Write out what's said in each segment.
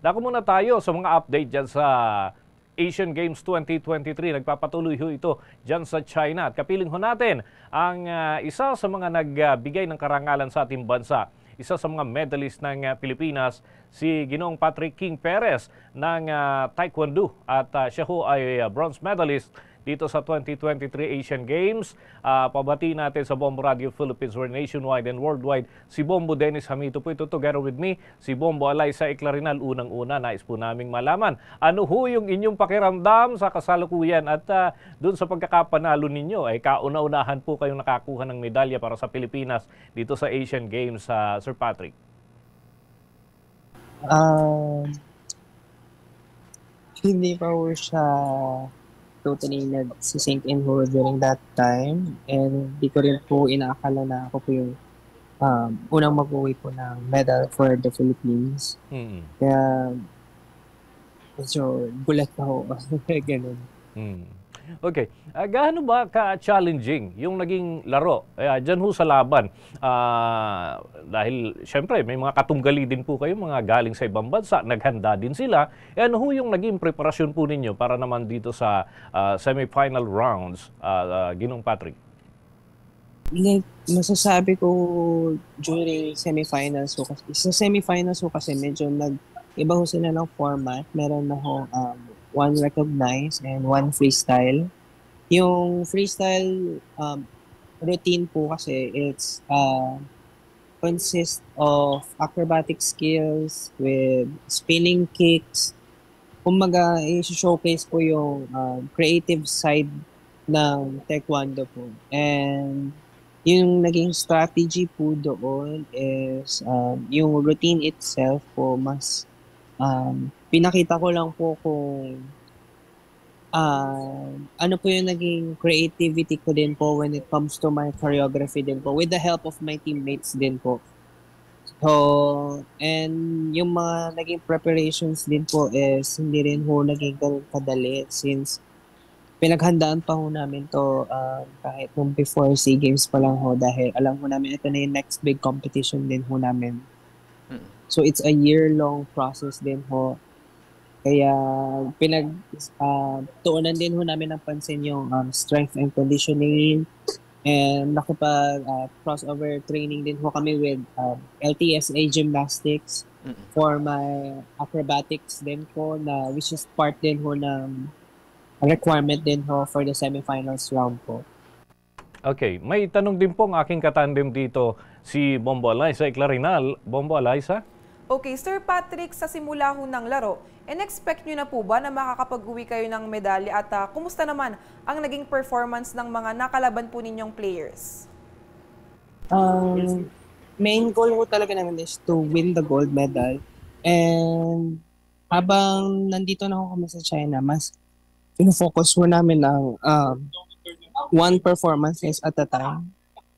Dako muna tayo sa mga update dyan sa Asian Games 2023. Nagpapatuloy ho ito dyan sa China. At kapiling ho natin ang isa sa mga nagbigay ng karangalan sa ating bansa. Isa sa mga medalist ng Pilipinas, si Ginoong Patrick King Perez ng Taekwondo. At siya ho ay bronze medalist dito sa 2023 Asian Games. Pabati natin sa Bombo Radio Philippines, where nationwide and worldwide, si Bombo Dennis Hamito po ito, together with me, si Bombo Alaysa Eclarinal. Unang-una, nais po naming malaman, ano ho yung inyong pakiramdam sa kasalukuyan at dun sa pagkakapanalo ninyo, ay kauna-unahan po kayong nakakuha ng medalya para sa Pilipinas dito sa Asian Games, Sir Patrick. Hindi pa po siya totally nag-sink in ho during that time, and di ko rin po inaakala na ako po yung unang mag-uwi po ng medal for the Philippines. Kaya medyo gulat na ho. Ganun. Okay. Gaano ba ka-challenging yung naging laro dyan ho sa laban? Dahil syempre may mga katunggali din po kayo, mga galing sa ibang bansa, naghanda din sila. Ano ho yung naging preparasyon po ninyo para naman dito sa semi-final rounds, Ginoong Patrick? Masasabi ko during semifinals ho, kasi sa semifinals ho kasi medyo nag-iba ho sila ng format. Meron na ho one recognized and one freestyle. Yung freestyle routine po kasi it's consists of acrobatic skills with spinning kicks. Kumbaga, i-showcase po yung creative side ng taekwondo po. And yung naging strategy po doon is yung routine itself po mas pinakita ko lang po kung ano po yung naging creativity ko din po when it comes to my choreography din po, with the help of my teammates din po. So, and yung mga naging preparations din po is hindi rin ho naging ganun kadali, since pinaghandaan pa ho namin to kahit nung before SEA Games pa lang ho, dahil alam ho namin ito na yung next big competition din ho namin. So it's a year-long process din ho. Kaya tuunan din ho namin ng pansin yung strength and conditioning, and crossover training din ho kami with LTSA gymnastics for my acrobatics din po, na which is part din ho ng requirement din ho for the semifinals round po. Okay, may tanong din po ang aking katandem dito, si Bombo Alaysa Eclarinal. Bombo Alaysa? Okay, Sir Patrick, sa simula ho ng laro, in-expect nyo na po ba na makakapag-uwi kayo ng medalya, at kumusta naman ang naging performance ng mga nakalaban po ninyong players? Main goal ko talaga naman is to win the gold medal. And habang nandito na ako kami sa China, mas focus ko namin ng one performances at a time.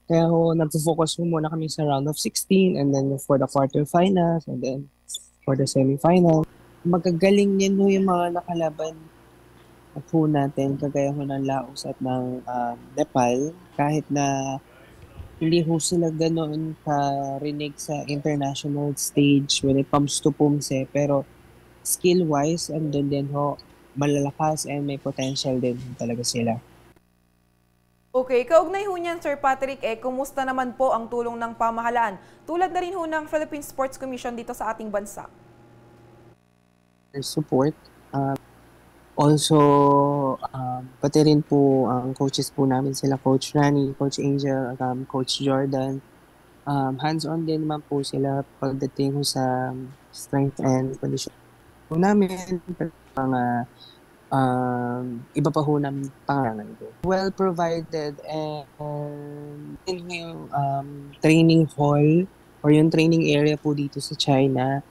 Kaya nag-focus muna kami sa round of 16, and then for the quarterfinals, and then for the semifinal. Magagaling din yung mga nakalaban po natin, kagaya ng Laos at ng Nepal, kahit na hindi ho sila ganoon karinig sa international stage when it comes to Pumse, pero skill-wise, andun din ho, malalakas and may potential din talaga sila. Okay, kaugnay ho niyan, Sir Patrick, kumusta naman po ang tulong ng pamahalaan, tulad na rin ho ng Philippine Sports Commission dito sa ating bansa? Support. Also, pati rin po ang coaches po namin, sila Coach Rani, Coach Angel, Coach Jordan. Hands-on din naman po sila pagdating sa strength and condition po namin, mga iba pa ho ng pangalan ko. Well provided, and yung training hall or yung training area po dito sa China,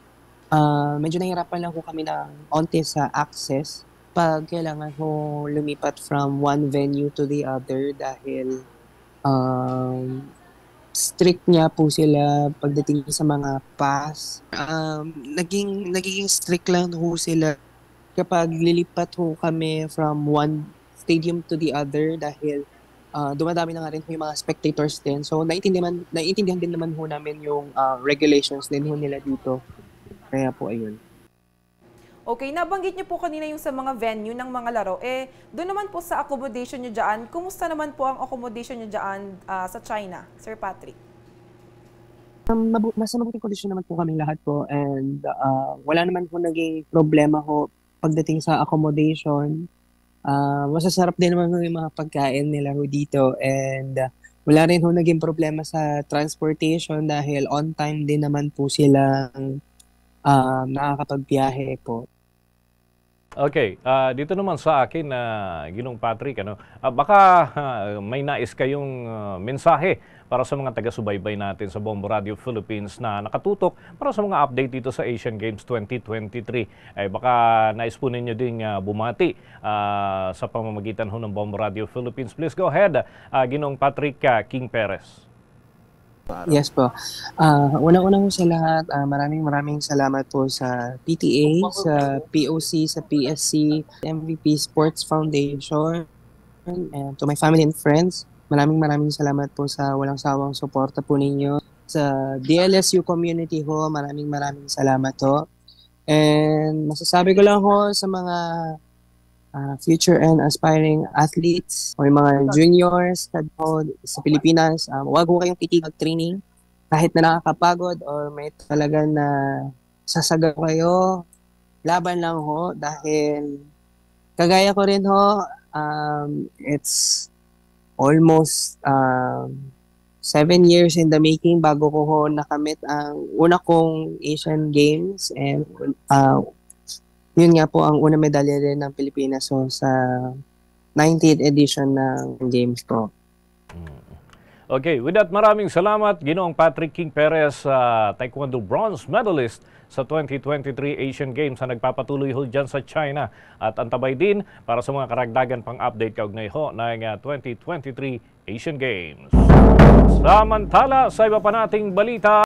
medyo nahirapan lang po kami ng onte sa access pag kailangan ho lumipat from one venue to the other, dahil strict niya po sila pagdating sa mga pass. Nagiging strict lang ho sila kapag lilipat ho kami from one stadium to the other, dahil dumadami na nga rin ho yung mga spectators din. So naiintindihan din naman ho namin yung regulations din ho nila dito. Kaya po ayun. Okay, nabanggit niyo po kanina yung sa mga venue ng mga laro. Doon naman po sa accommodation niyo dyan, kumusta naman po ang accommodation niyo dyan sa China, Sir Patrick? Nasa mabuting kondisyon naman po kaming lahat po and wala naman po naging problema ho pagdating sa accommodation. Masasarap din naman yung mga pagkain nila ho dito and wala rin ho naging problema sa transportation dahil on time din naman po silang nakakapagbiyahe po. Okay, dito naman sa akin na Ginong Patrick, baka may nais kayong mensahe para sa mga taga-subaybay natin sa Bombo Radio Philippines na nakatutok para sa mga update dito sa Asian Games 2023. Baka nais po ninyo ding bumati sa pamamagitan ho ng Bombo Radio Philippines. Please go ahead, Ginong Patrick King Perez. Yes po. Unang-una po sa lahat, maraming salamat po sa PTA, sa POC, sa PSC, MVP Sports Foundation, and to my family and friends. Maraming salamat po sa walang sawang suporta po ninyo. Sa DLSU community ho, maraming salamat ho. And masasabi ko lang ho sa mga future and aspiring athletes o yung mga juniors sa Pilipinas, huwag ho kayong titig training kahit na nakakapagod or may talaga na sasagaw kayo, laban lang ho dahil kagaya ko rin ho, it's almost 7 years in the making bago ko ho nakamit ang una kong Asian Games and yun nga po ang unang medalya rin ng Pilipinas so, sa 19th edition ng Games po. Okay, with that, maraming salamat, Ginoong Patrick King Perez, Taekwondo bronze medalist sa 2023 Asian Games na nagpapatuloy ho dyan sa China. At antabay din para sa mga karagdagan pang update kaugnay ho ng 2023 Asian Games. Samantala, sa iba pa nating balita,